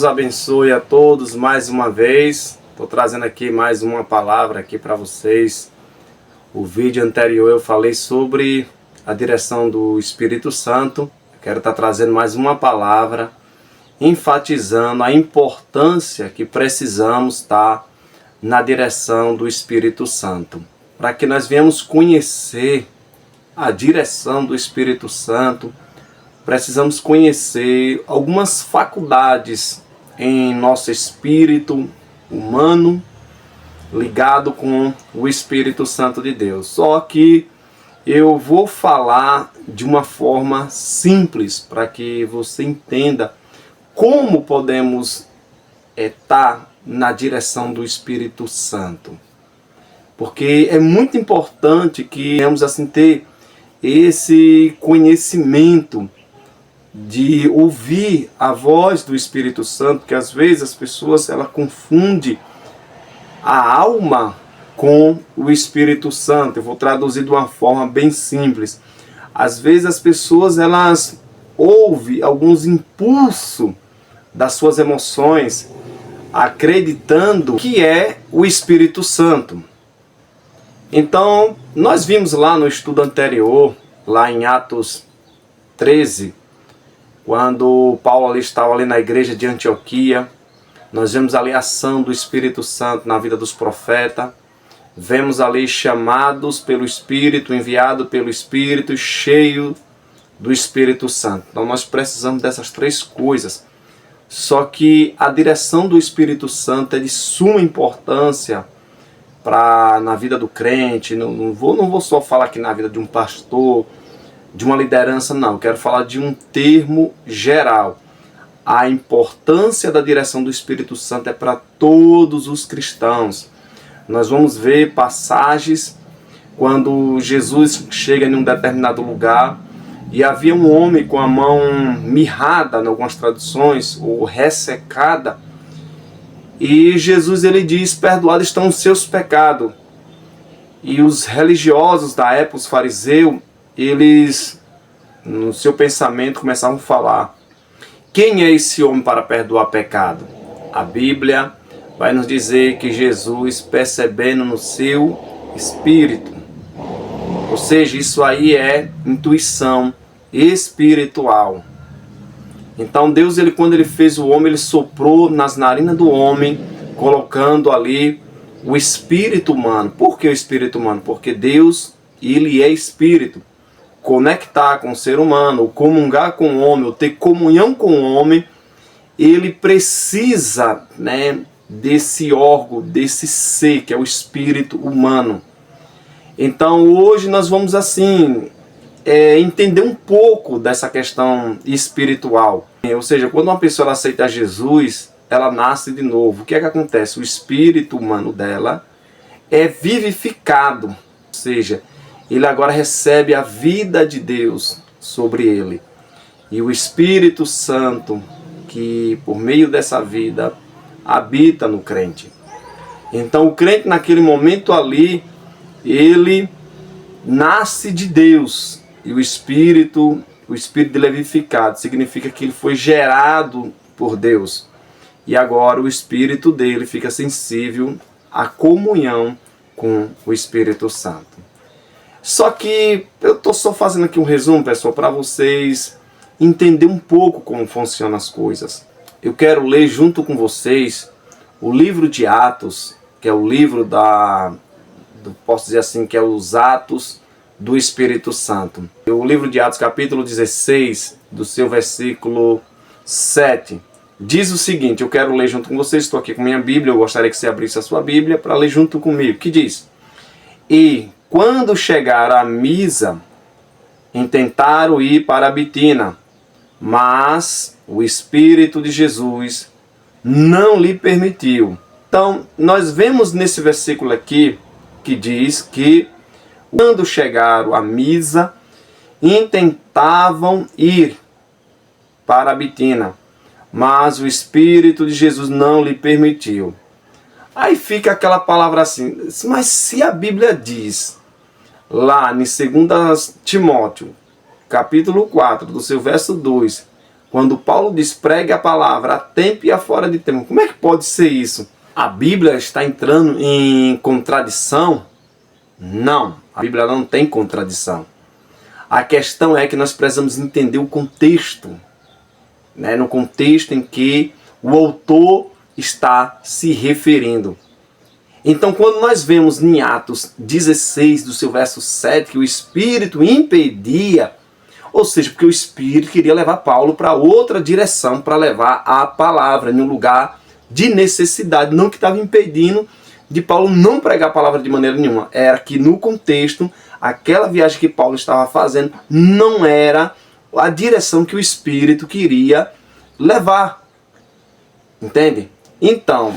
Deus abençoe a todos mais uma vez. Estou trazendo aqui mais uma palavra aqui para vocês. O vídeo anterior eu falei sobre a direção do Espírito Santo. Quero estar trazendo mais uma palavra, enfatizando a importância que precisamos estar na direção do Espírito Santo. Para que nós venhamos conhecer a direção do Espírito Santo, precisamos conhecer algumas faculdades em nosso espírito humano ligado com o Espírito Santo de Deus. Só que eu vou falar de uma forma simples para que você entenda como podemos estar na direção do Espírito Santo. Porque é muito importante que tenhamos assim ter esse conhecimento de ouvir a voz do Espírito Santo, que às vezes as pessoas confundem a alma com o Espírito Santo. Eu vou traduzir de uma forma bem simples. Às vezes as pessoas ouvem alguns impulsos das suas emoções, acreditando que é o Espírito Santo. Então, nós vimos lá no estudo anterior, lá em Atos 13, quando Paulo estava ali na igreja de Antioquia, nós vemos ali a ação do Espírito Santo na vida dos profetas, vemos ali chamados pelo Espírito, enviado pelo Espírito, cheio do Espírito Santo. Então nós precisamos dessas três coisas. Só que a direção do Espírito Santo é de suma importância na vida do crente. Não vou só falar aqui na vida de um pastor, de uma liderança, não. Quero falar de um termo geral. A importância da direção do Espírito Santo é para todos os cristãos. Nós vamos ver passagens quando Jesus chega em um determinado lugar e havia um homem com a mão mirrada, em algumas traduções, ou ressecada, e Jesus diz: perdoados estão os seus pecados. E os religiosos da época, os fariseus, eles, no seu pensamento, começavam a falar: quem é esse homem para perdoar pecado? A Bíblia vai nos dizer que Jesus, percebendo no seu espírito, ou seja, isso aí é intuição espiritual. Então Deus, quando ele fez o homem, ele soprou nas narinas do homem, colocando ali o espírito humano. Por que o espírito humano? Porque Deus, ele é espírito. Conectar com o ser humano, ou comungar com o homem, ou ter comunhão com o homem, ele precisa, desse órgão, desse ser, que é o espírito humano. Então hoje nós vamos entender um pouco dessa questão espiritual. Ou seja, quando uma pessoa aceita Jesus, ela nasce de novo. O que é que acontece? O espírito humano dela é vivificado, ou seja, ele agora recebe a vida de Deus sobre ele. E o Espírito Santo, que por meio dessa vida habita no crente. Então o crente naquele momento ali, ele nasce de Deus. E o Espírito dele é vivificado. Significa que ele foi gerado por Deus. E agora o Espírito dele fica sensível à comunhão com o Espírito Santo. Só que eu estou só fazendo aqui um resumo, pessoal, para vocês entenderem um pouco como funcionam as coisas. Eu quero ler junto com vocês o livro de Atos, que é o livro posso dizer assim, que é os Atos do Espírito Santo. O livro de Atos, capítulo 16, do seu versículo 7, diz o seguinte, eu quero ler junto com vocês, estou aqui com minha Bíblia, eu gostaria que você abrisse a sua Bíblia para ler junto comigo, que diz: e quando chegaram à Misa, intentaram ir para a Bitina, mas o Espírito de Jesus não lhe permitiu. Então, nós vemos nesse versículo aqui, que diz que quando chegaram à Misa, intentavam ir para a Bitina, mas o Espírito de Jesus não lhe permitiu. Aí fica aquela palavra assim, mas se a Bíblia diz lá em 2 Timóteo, capítulo 4, do seu verso 2, Quando Paulo diz pregue a palavra a tempo e a fora de tempo, como é que pode ser isso? A Bíblia está entrando em contradição? Não, a Bíblia não tem contradição. A questão é que nós precisamos entender o contexto, né? No contexto em que o autor está se referindo. Então, quando nós vemos em Atos 16, do seu verso 7, que o Espírito impedia, ou seja, porque o Espírito queria levar Paulo para outra direção, para levar a palavra em um lugar de necessidade, não que estava impedindo de Paulo não pregar a palavra de maneira nenhuma. Era que no contexto, aquela viagem que Paulo estava fazendo não era a direção que o Espírito queria levar. Entende? Então,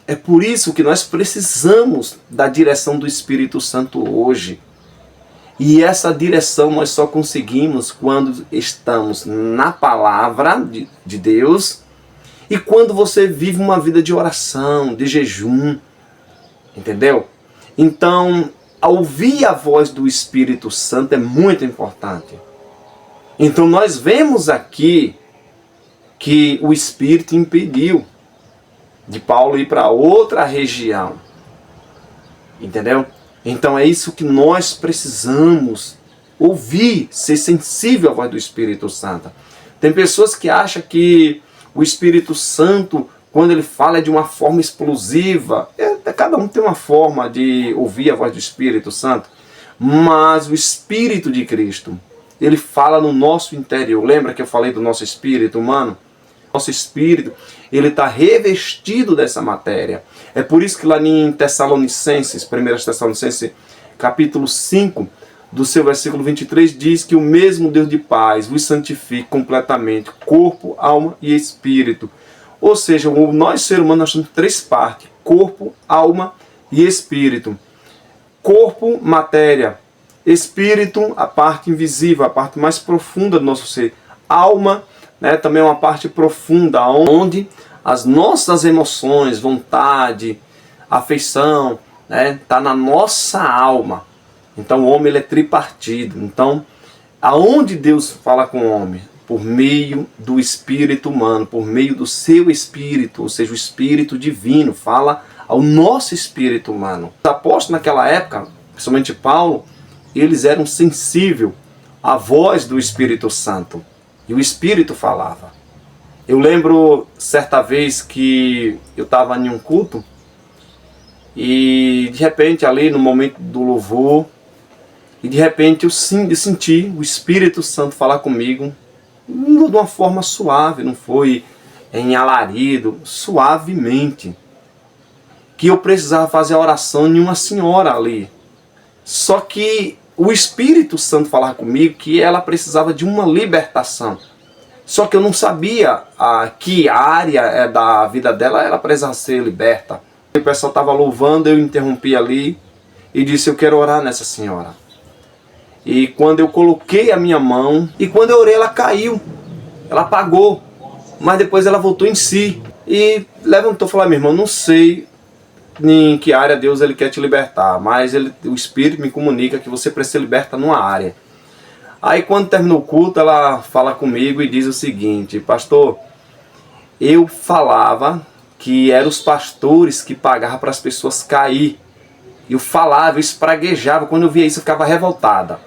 é por isso que nós precisamos da direção do Espírito Santo hoje. E essa direção nós só conseguimos quando estamos na palavra de Deus e quando você vive uma vida de oração, de jejum. Entendeu? Então, ouvir a voz do Espírito Santo é muito importante. Então nós vemos aqui que o Espírito impediu de Paulo ir para outra região. Entendeu? Então é isso que nós precisamos ouvir, ser sensível à voz do Espírito Santo. Tem pessoas que acham que o Espírito Santo, quando ele fala, é de uma forma explosiva. Cada um tem uma forma de ouvir a voz do Espírito Santo. Mas o Espírito de Cristo, ele fala no nosso interior. Lembra que eu falei do nosso espírito humano? Nosso espírito, ele está revestido dessa matéria. É por isso que lá em Tessalonicenses, 1 Tessalonicenses, capítulo 5, do seu versículo 23, diz que o mesmo Deus de paz vos santifique completamente, corpo, alma e espírito. Ou seja, nós, ser humano, nós temos três partes: corpo, alma e espírito. Corpo, matéria. Espírito, a parte invisível, a parte mais profunda do nosso ser. Alma, né, também é uma parte profunda, onde as nossas emoções, vontade, afeição, né, tá na nossa alma. Então o homem, ele é tripartido. Então, aonde Deus fala com o homem? Por meio do espírito humano, por meio do seu espírito, ou seja, o espírito divino, fala ao nosso espírito humano. Os apóstolos naquela época, principalmente Paulo, eles eram sensíveis à voz do Espírito Santo. E o Espírito falava. Eu lembro certa vez que eu estava em um culto e de repente ali no momento do louvor, e de repente eu senti o Espírito Santo falar comigo de uma forma suave, não foi em alarido, suavemente. Que eu precisava fazer a oração em uma senhora ali. Só que o Espírito Santo falava comigo que ela precisava de uma libertação. Só que eu não sabia que área da vida dela ela precisava ser liberta. O pessoal estava louvando, eu interrompi ali e disse: eu quero orar nessa senhora. E quando eu coloquei a minha mão, e quando eu orei, ela caiu, ela apagou, mas depois ela voltou em si e levantou e falou: meu irmão, não sei em que área Deus ele quer te libertar, mas o Espírito me comunica que você precisa ser liberta numa área. Aí quando terminou o culto, ela fala comigo e diz o seguinte: pastor, eu falava que eram os pastores que pagavam para as pessoas cair. Eu falava, eu espraguejava, quando eu via isso eu ficava revoltada.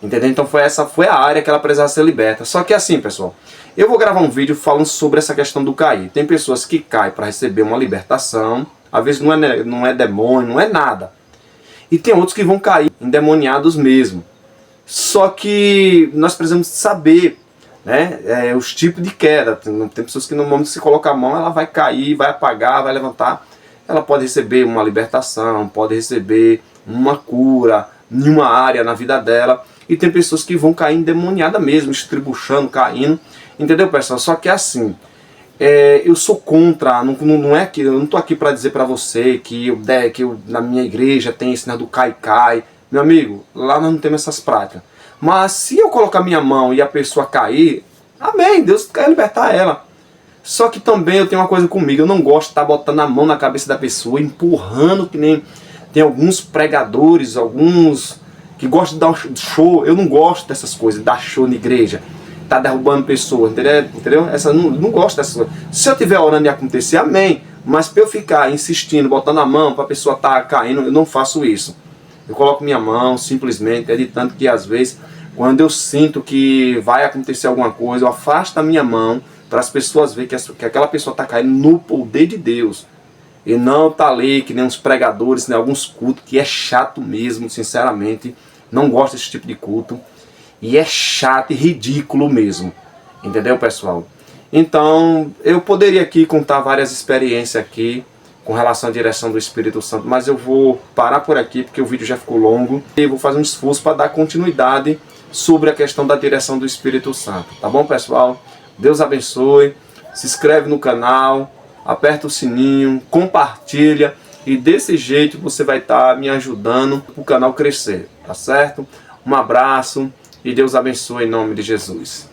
Entendeu? Então essa foi a área que ela precisava ser liberta. Só que assim, pessoal, eu vou gravar um vídeo falando sobre essa questão do cair. Tem pessoas que caem para receber uma libertação, às vezes não é demônio, não é nada. E tem outros que vão cair endemoniados mesmo. Só que nós precisamos saber, né, os tipos de queda. Tem pessoas que no momento que se coloca a mão, ela vai cair, vai apagar, vai levantar. Ela pode receber uma libertação, pode receber uma cura em uma área na vida dela. E tem pessoas que vão cair endemoniada mesmo, estribuchando, caindo. Entendeu, pessoal? Só que é assim, eu sou contra, não é que eu não estou aqui para dizer para você que eu na minha igreja tem esse do cai-cai. Meu amigo, lá nós não temos essas práticas. Mas se eu colocar minha mão e a pessoa cair, amém, Deus quer libertar ela. Só que também eu tenho uma coisa comigo, eu não gosto de estar botando a mão na cabeça da pessoa, empurrando, que nem tem alguns pregadores, alguns que gostam de dar um show. Eu não gosto dessas coisas, dar show na igreja. tá derrubando pessoas, entendeu? Não gosto dessas coisas. Se eu estiver orando e acontecer, amém. Mas para eu ficar insistindo, botando a mão para a pessoa estar caindo, eu não faço isso. Eu coloco minha mão, simplesmente, de tanto que às vezes, quando eu sinto que vai acontecer alguma coisa, eu afasto a minha mão para as pessoas verem que aquela pessoa está caindo no poder de Deus. E não tá ali que nem uns pregadores, nem alguns cultos, que é chato mesmo, sinceramente. Não gosto desse tipo de culto. E é chato e ridículo mesmo. Entendeu, pessoal? Então, eu poderia aqui contar várias experiências aqui com relação à direção do Espírito Santo, mas eu vou parar por aqui porque o vídeo já ficou longo e vou fazer um esforço para dar continuidade sobre a questão da direção do Espírito Santo. Tá bom, pessoal? Deus abençoe. Se inscreve no canal, aperta o sininho, compartilha e desse jeito você vai estar me ajudando para o canal crescer, tá certo? Um abraço e Deus abençoe em nome de Jesus.